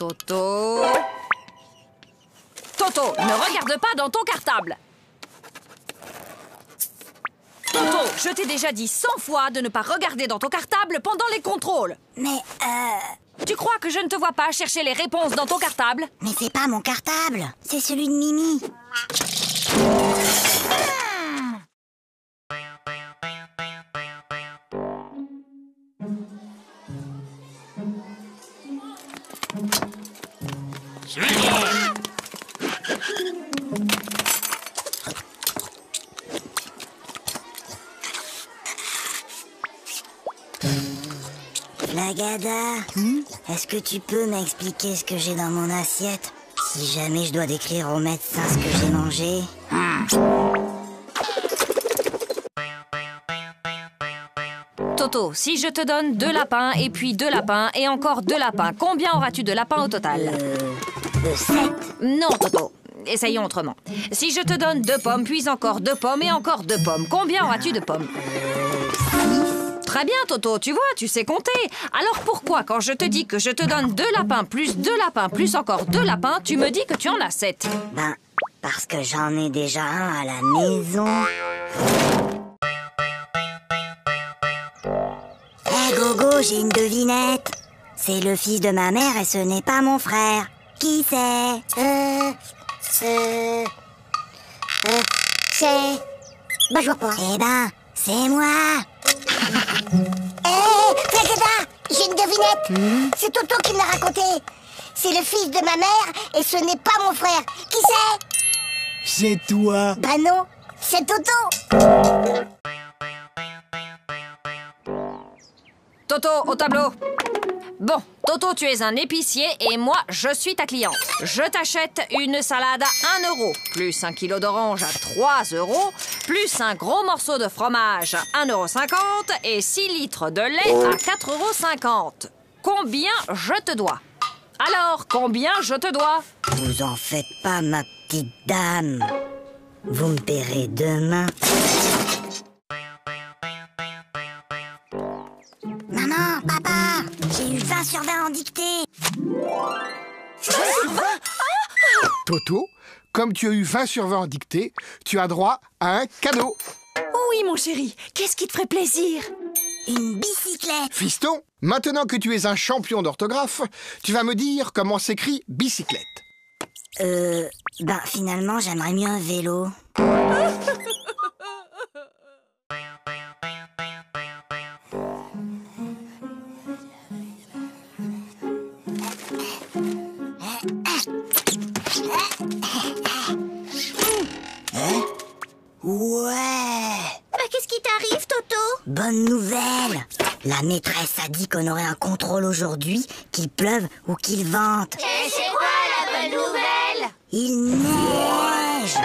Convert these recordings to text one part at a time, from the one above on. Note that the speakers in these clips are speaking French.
Toto... Toto, ne regarde pas dans ton cartable. Toto, je t'ai déjà dit 100 fois de ne pas regarder dans ton cartable pendant les contrôles. Mais, Tu crois que je ne te vois pas chercher les réponses dans ton cartable? Mais c'est pas mon cartable, c'est celui de Mimi. Flagada, est-ce que tu peux m'expliquer ce que j'ai dans mon assiette? Si jamais je dois décrire au médecin ce que j'ai mangé. Toto, si je te donne 2 lapins et puis 2 lapins et encore 2 lapins, combien auras-tu de lapins au total? 7. Non, Toto. Essayons autrement. Si je te donne 2 pommes, puis encore 2 pommes et encore 2 pommes, combien auras-tu de pommes? Très bien, Toto, tu vois, tu sais compter. Alors pourquoi, quand je te dis que je te donne 2 lapins plus 2 lapins plus encore 2 lapins, tu me dis que tu en as 7? Ben, parce que j'en ai déjà un à la maison. Hé, Gogo, j'ai une devinette. C'est le fils de ma mère et ce n'est pas mon frère. Qui c'est? C'est... Bah, je vois pas. Eh ben, c'est moi. Hé, Flagada, j'ai une devinette. C'est Toto qui me l'a raconté. C'est le fils de ma mère et ce n'est pas mon frère. Qui c'est? C'est toi. Bah non, c'est Toto. Toto, au tableau. Bon, Toto, tu es un épicier et moi, je suis ta cliente. Je t'achète une salade à 1 euro, plus 1 kilo d'orange à 3 euros, plus un gros morceau de fromage à 1,50 € et 6 litres de lait à 4,50 €. Combien je te dois? Alors, combien je te dois? Vous en faites pas, ma petite dame. Vous me paierez demain. Maman, papa, j'ai eu 20 sur 20 en dictée. 20 sur 20 Toto, comme tu as eu 20 sur 20 en dictée, tu as droit à un cadeau. Oui, mon chéri, qu'est-ce qui te ferait plaisir? Une bicyclette. Fiston, maintenant que tu es un champion d'orthographe, tu vas me dire comment s'écrit bicyclette. Ben finalement, j'aimerais mieux un vélo. Ouais. Qu'est-ce qui t'arrive, Toto? Bonne nouvelle. La maîtresse a dit qu'on aurait un contrôle aujourd'hui, qu'il pleuve ou qu'il vente. Et c'est quoi la bonne nouvelle? Il neige.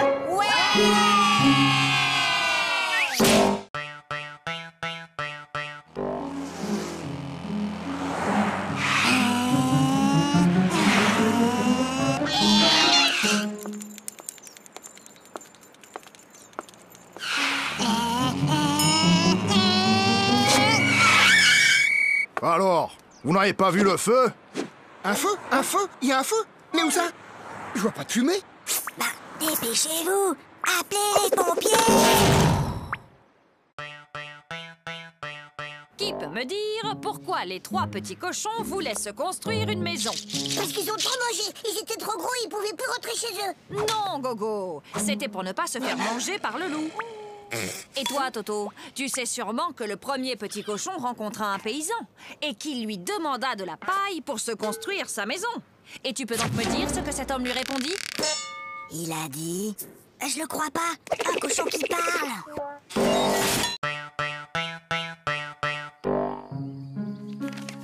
Alors, vous n'avez pas vu le feu? Un feu? Un feu? Il y a un feu? Mais où ça? Je vois pas de fumée. Bah, dépêchez-vous. Appelez les pompiers. Qui peut me dire pourquoi les 3 petits cochons voulaient se construire une maison? Parce qu'ils ont trop mangé. Ils étaient trop gros, ils pouvaient plus rentrer chez eux. Non, Gogo, c'était pour ne pas se faire manger par le loup. Et toi, Toto, tu sais sûrement que le premier petit cochon rencontra un paysan et qu'il lui demanda de la paille pour se construire sa maison. Et tu peux donc me dire ce que cet homme lui répondit? Il a dit... Je le crois pas. Un cochon qui parle.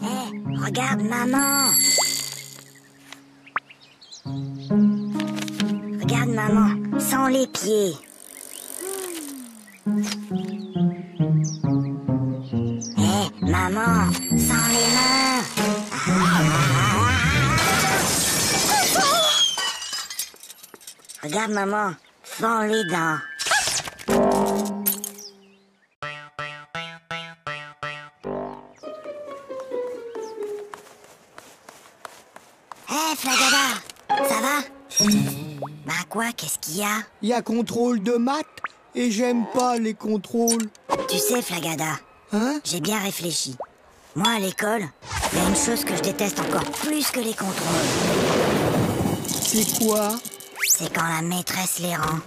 Hé, regarde maman. Regarde maman, sans les pieds. Hé, maman, sans les mains. Regarde maman, sans les dents. Hé, Flagada, ça va? Bah quoi, qu'est-ce qu'il y a? Il y a contrôle de maths et j'aime pas les contrôles. Tu sais, Flagada, Hein? j'ai bien réfléchi. Moi, à l'école, il y a une chose que je déteste encore plus que les contrôles. C'est quoi? C'est quand la maîtresse les rend.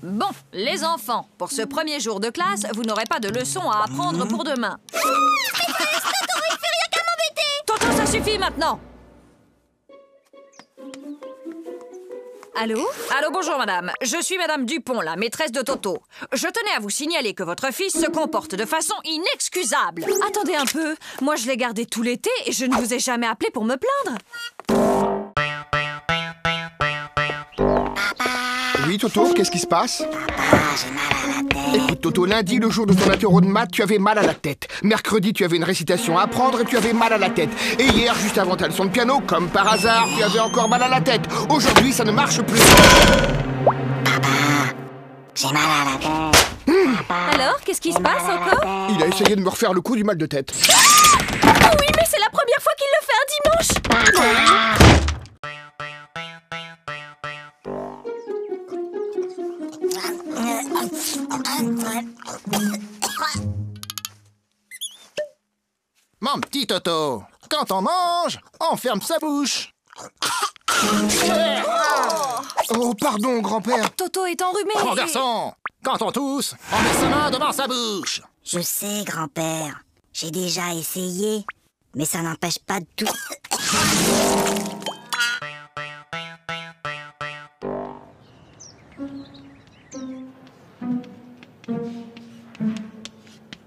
Bon, les enfants, pour ce premier jour de classe, vous n'aurez pas de leçons à apprendre pour demain. Toto, ça suffit maintenant. Allô? Allô, bonjour madame. Je suis madame Dupont, la maîtresse de Toto. Je tenais à vous signaler que votre fils se comporte de façon inexcusable. Attendez un peu. Moi, je l'ai gardé tout l'été et je ne vous ai jamais appelé pour me plaindre. Oui, Toto, qu'est-ce qui se passe? Ah, j'ai mal à la tête. Écoute, Toto, lundi, le jour de ton interro de maths, tu avais mal à la tête. Mercredi, tu avais une récitation à apprendre et tu avais mal à la tête. Et hier, juste avant ta leçon de piano, comme par hasard, tu avais encore mal à la tête. Aujourd'hui, ça ne marche plus. J'ai mal à la tête. Alors, qu'est-ce qui se passe encore? Il a essayé de me refaire le coup du mal de tête. Ah oui, mais c'est la première fois qu'il le fait un dimanche. Mon petit Toto, quand on mange, on ferme sa bouche. Oh, pardon, grand-père. Toto est enrhumé. Mon garçon, quand on tousse, on met sa main devant sa bouche. Je sais, grand-père. J'ai déjà essayé. Mais ça n'empêche pas de tout.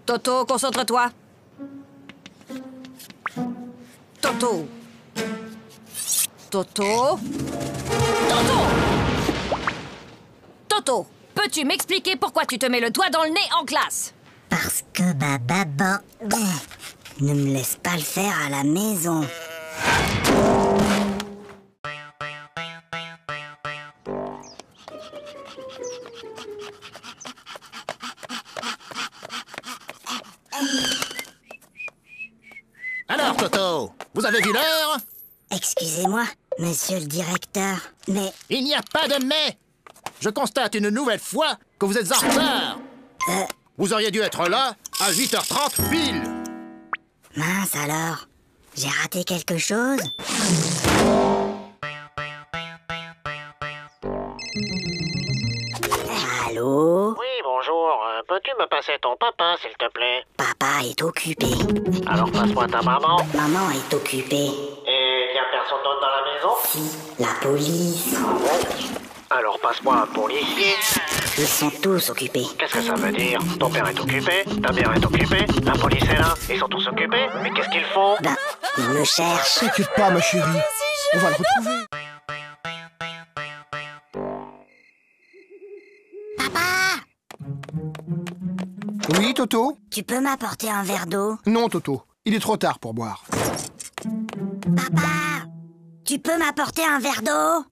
Toto, concentre-toi. Toto. Toto. Toto. Toto, peux-tu m'expliquer pourquoi tu te mets le doigt dans le nez en classe? Parce que ma maman ne me laisse pas le faire à la maison. Alors, Toto, vous avez vu l'heure? Excusez-moi, monsieur le directeur, mais... Il n'y a pas de mais. Je constate une nouvelle fois que vous êtes en retard. Vous auriez dû être là à 8h30 pile. Mince alors, j'ai raté quelque chose? Allô? Oui, bonjour. Peux-tu me passer ton papa, s'il te plaît? Papa est occupé. Alors passe-moi ta maman. Maman est occupée. Et y a personne d'autre dans la maison? Si, la police. Alors passe-moi un policier. Ils sont tous occupés. Qu'est-ce que ça veut dire? Ton père est occupé, ta mère est occupée, la police est là, ils sont tous occupés. Mais qu'est-ce qu'ils font? Ben, ils me cherchent. T'inquiète pas, ma chérie. On va le retrouver. Oui, Toto? Tu peux m'apporter un verre d'eau? Non, Toto. Il est trop tard pour boire. Papa! Tu peux m'apporter un verre d'eau?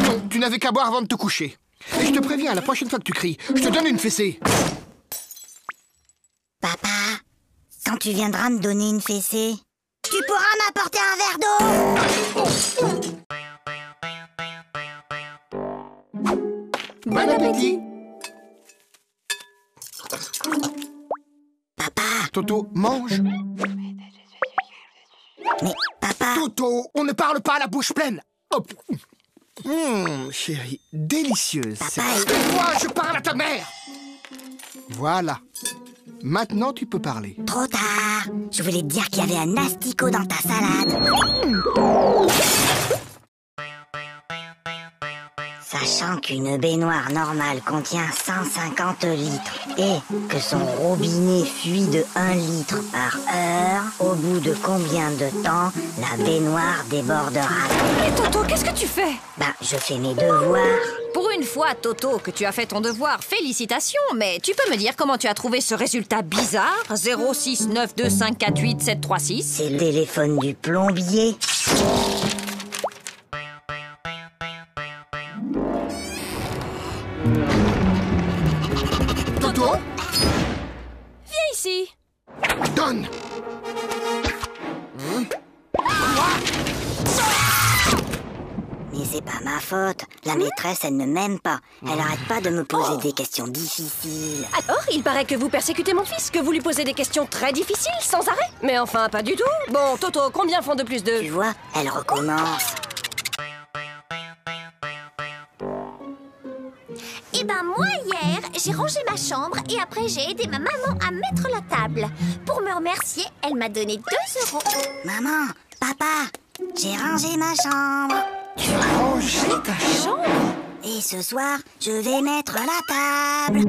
Non, tu n'avais qu'à boire avant de te coucher. Et je te préviens, la prochaine fois que tu cries, je te donne une fessée. Papa, quand tu viendras me donner une fessée, tu pourras m'apporter un verre d'eau? Bon appétit. Papa, Toto, mange. mais papa... Toto, on ne parle pas à la bouche pleine. Hop. Chérie, délicieuse. Papa Moi, je parle à ta mère. Voilà. Maintenant, tu peux parler. Trop tard. Je voulais te dire qu'il y avait un asticot dans ta salade. Sachant qu'une baignoire normale contient 150 litres et que son robinet fuit de 1 litre par heure, au bout de combien de temps la baignoire débordera? Mais Toto, qu'est-ce que tu fais? Ben, je fais mes devoirs. Pour une fois, Toto, que tu as fait ton devoir, félicitations, mais tu peux me dire comment tu as trouvé ce résultat bizarre? 06925487736. C'est le téléphone du plombier. Toto, c'est pas ma faute. La maîtresse, elle ne m'aime pas. Elle arrête pas de me poser des questions difficiles. Alors, il paraît que vous persécutez mon fils, que vous lui posez des questions très difficiles, sans arrêt. Mais enfin, pas du tout. Bon, Toto, combien font 2 plus 2? Tu vois, elle recommence. Eh ben moi hier, j'ai rangé ma chambre et après j'ai aidé ma maman à mettre la table. Pour me remercier, elle m'a donné 2 €. Maman, papa, j'ai rangé ma chambre. Tu as rangé ta chambre? Et ce soir, je vais mettre la table.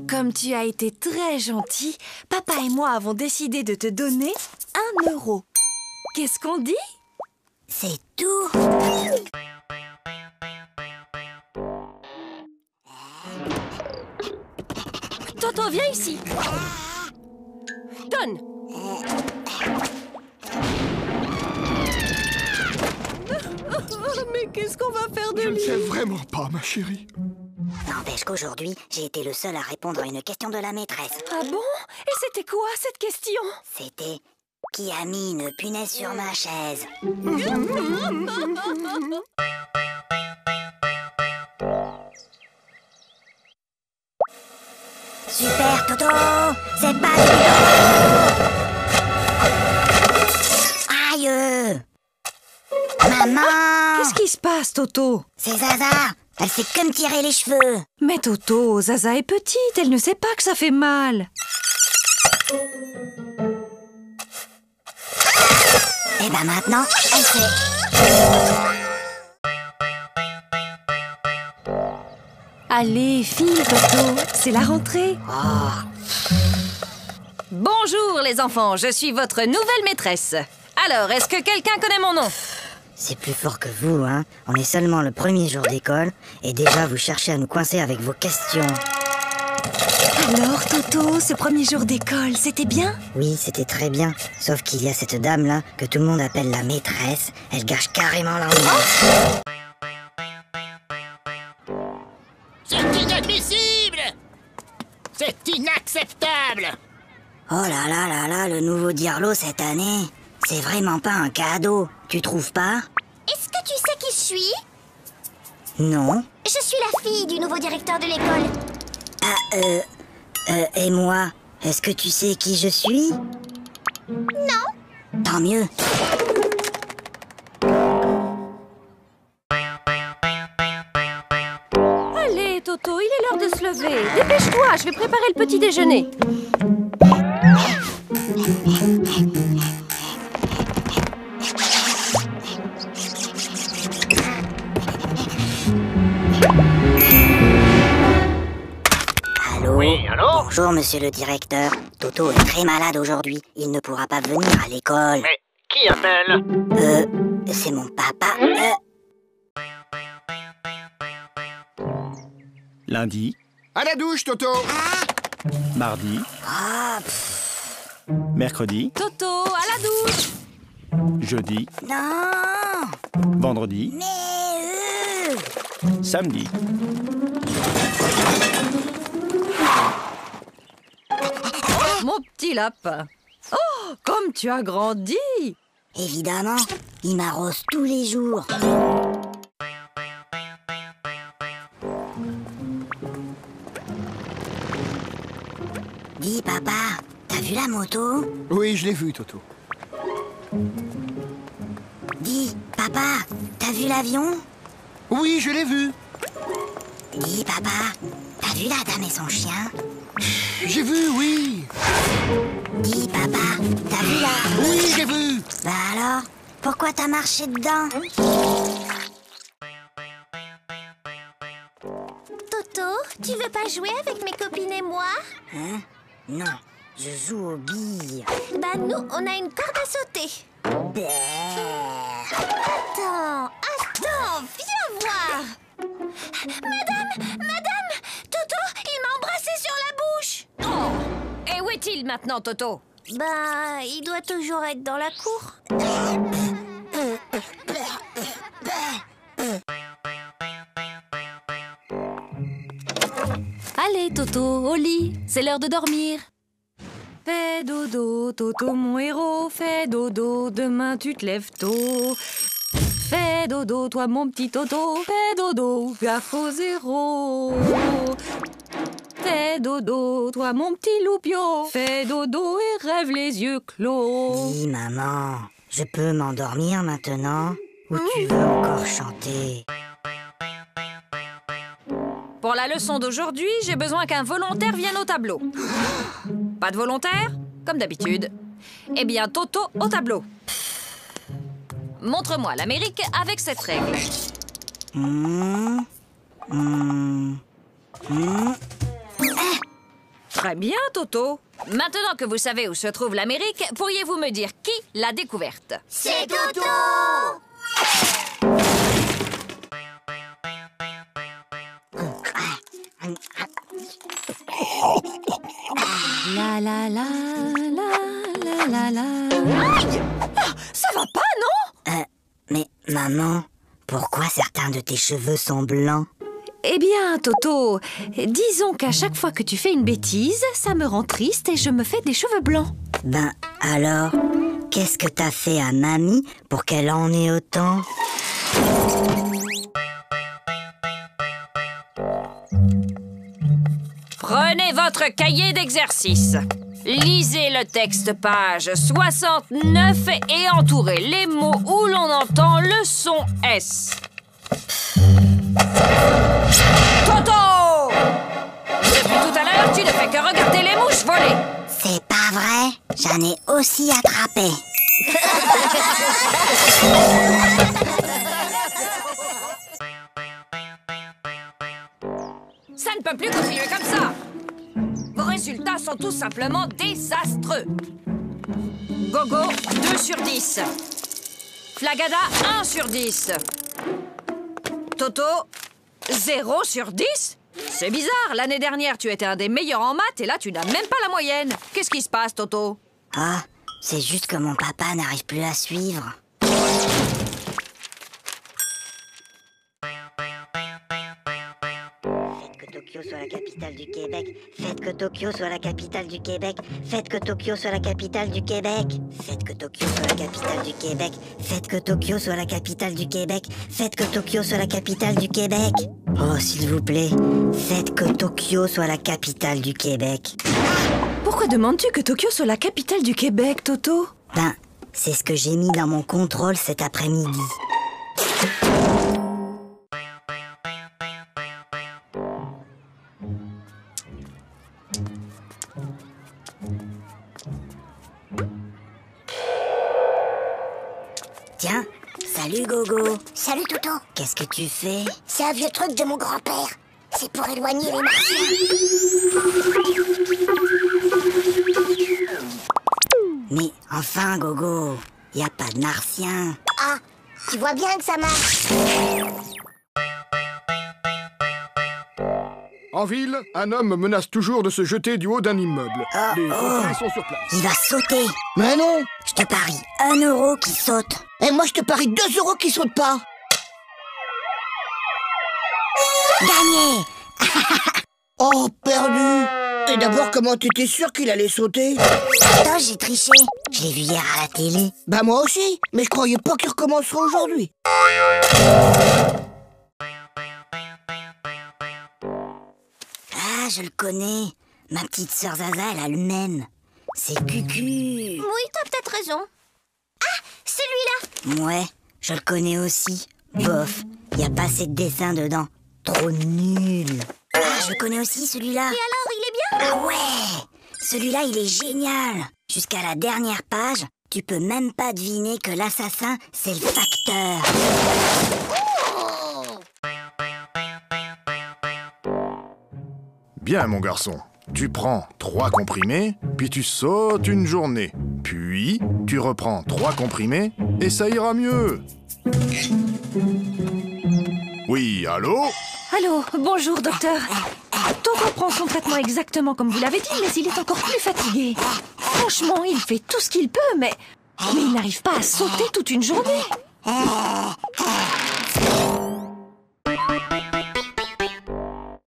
Comme tu as été très gentil, papa et moi avons décidé de te donner 1 €. Qu'est-ce qu'on dit? C'est tout. Toto, viens ici. Donne. Mais qu'est-ce qu'on va faire de Je ne lui? sais vraiment pas, ma chérie. N'empêche qu'aujourd'hui, j'ai été le seul à répondre à une question de la maîtresse. Ah bon? Et c'était quoi cette question? C'était « Qui a mis une punaise sur ma chaise ?» Super Toto, c'est pas Aïe. Maman, Qu'est-ce qui se passe, Toto? c'est Zaza. Elle sait que me tirer les cheveux. Mais Toto, Zaza est petite, elle ne sait pas que ça fait mal. Et ben maintenant, elle sait. Allez, file, Toto, c'est la rentrée. Bonjour les enfants, je suis votre nouvelle maîtresse. Alors, est-ce que quelqu'un connaît mon nom? C'est plus fort que vous, hein. On est seulement le premier jour d'école et déjà vous cherchez à nous coincer avec vos questions. Alors, Toto, ce premier jour d'école, c'était bien? Oui, c'était très bien. Sauf qu'il y a cette dame-là que tout le monde appelle la maîtresse. Elle gâche carrément l'ambiance. C'est inadmissible! C'est inacceptable! Oh là là là là, le nouveau Dirlo cette année. C'est vraiment pas un cadeau, tu trouves pas? Est-ce que tu sais qui je suis? Non. Je suis la fille du nouveau directeur de l'école. Et moi, est-ce que tu sais qui je suis? Non. Tant mieux. Allez, Toto, il est l'heure de se lever. Dépêche-toi, je vais préparer le petit déjeuner. Allô? Oui, allô? Bonjour, monsieur le directeur. Toto est très malade aujourd'hui. Il ne pourra pas venir à l'école. Mais qui appelle? C'est mon papa. Lundi, À la douche, Toto. mardi, mercredi, Toto, à la douche. jeudi, Non, vendredi, mais samedi. Mon petit lapin. Oh, comme tu as grandi. évidemment, il m'arrose tous les jours. Dis, papa, t'as vu la moto? Oui, je l'ai vu, Toto. Dis, papa, t'as vu l'avion? Oui, je l'ai vu. Dis, papa, t'as vu la dame et son chien? J'ai vu, oui. Dis, papa, t'as vu la... Oui, j'ai vu. Bah alors, pourquoi t'as marché dedans? Toto, tu veux pas jouer avec mes copines et moi? Hein? Non, je joue aux billes. Bah nous, on a une corde à sauter. Attends, viens voir. Madame, Toto, il m'a embrassé sur la bouche. Oh, et où est-il maintenant, Toto? Bah, il doit toujours être dans la cour. Allez, Toto, au lit, c'est l'heure de dormir. Fais dodo, Toto, mon héros, fais dodo, demain tu te lèves tôt. Fais Fais dodo, toi mon petit Toto. Fais dodo, gaffe au zéro. Fais dodo, toi mon petit loupio. Fais dodo et rêve les yeux clos. Oui, maman. Je peux m'endormir maintenant? Ou tu veux encore chanter? Pour la leçon d'aujourd'hui, j'ai besoin qu'un volontaire vienne au tableau. Pas de volontaire? Comme d'habitude. Eh bien, Toto au tableau. Montre-moi l'Amérique avec cette règle. Très bien, Toto. Maintenant que vous savez où se trouve l'Amérique, pourriez-vous me dire qui l'a découverte? C'est Toto! La la la la la la la. Aïe! Ah, ça va pas, non? Mais maman, pourquoi certains de tes cheveux sont blancs? Eh bien, Toto, disons qu'à chaque fois que tu fais une bêtise, ça me rend triste et je me fais des cheveux blancs. Ben alors, qu'est-ce que t'as fait à mamie pour qu'elle en ait autant? Prenez votre cahier d'exercice. Lisez le texte page 69 et entourez les mots où l'on entend le son S. Toto! Depuis tout à l'heure, tu ne fais que regarder les mouches voler. C'est pas vrai, j'en ai aussi attrapé. Ça ne peut plus continuer comme ça. Vos résultats sont tout simplement désastreux. Gogo, 2 sur 10. Flagada, 1 sur 10. Toto, 0 sur 10? C'est bizarre, l'année dernière, tu étais un des meilleurs en maths et là, tu n'as même pas la moyenne. Qu'est-ce qui se passe, Toto? Ah, c'est juste que mon papa n'arrive plus à suivre. Tokyo soit la capitale du Québec. Faites que Tokyo soit la capitale du Québec. Faites que Tokyo soit la capitale du Québec. Faites que Tokyo soit la capitale du Québec. Faites que Tokyo soit la capitale du Québec. Faites que Tokyo soit la capitale du Québec. Oh, s'il vous plaît, faites que Tokyo soit la capitale du Québec. Pourquoi demandes-tu que Tokyo soit la capitale du Québec, Toto? Ben, c'est ce que j'ai mis dans mon contrôle cet après-midi. Tiens, salut Gogo. Salut Toto. Qu'est-ce que tu fais? C'est un vieux truc de mon grand-père. C'est pour éloigner les martiens. Mais enfin Gogo, y a pas de martiens. Ah, tu vois bien que ça marche. En ville, un homme menace toujours de se jeter du haut d'un immeuble. Les pompiers sont sur place. Il va sauter. Mais non. Je te parie 1 euro qui saute. Et moi, je te parie 2 euros qui sautent pas. Gagné. Oh, perdu. Et d'abord, comment t'étais sûr qu'il allait sauter? Attends, j'ai triché. Je l'ai vu hier à la télé. Bah moi aussi, mais je croyais pas qu'il recommencerait aujourd'hui. Ah, je le connais. Ma petite sœur Zaza, elle a le même. C'est Cucu. Oui, t'as peut-être raison. Ah, celui-là. Ouais, je le connais aussi. Bof, y a pas assez de dessins dedans. Trop nul. Ah, je le connais aussi celui-là. Et alors, il est bien? Ah ouais, celui-là, il est génial. Jusqu'à la dernière page, tu peux même pas deviner que l'assassin, c'est le facteur. Bien, mon garçon. Tu prends 3 comprimés, puis tu sautes une journée. Puis, tu reprends 3 comprimés, et ça ira mieux. Oui, allô? Allô, bonjour, docteur. Toto reprend son traitement exactement comme vous l'avez dit, mais il est encore plus fatigué. Franchement, il fait tout ce qu'il peut, mais il n'arrive pas à sauter toute une journée.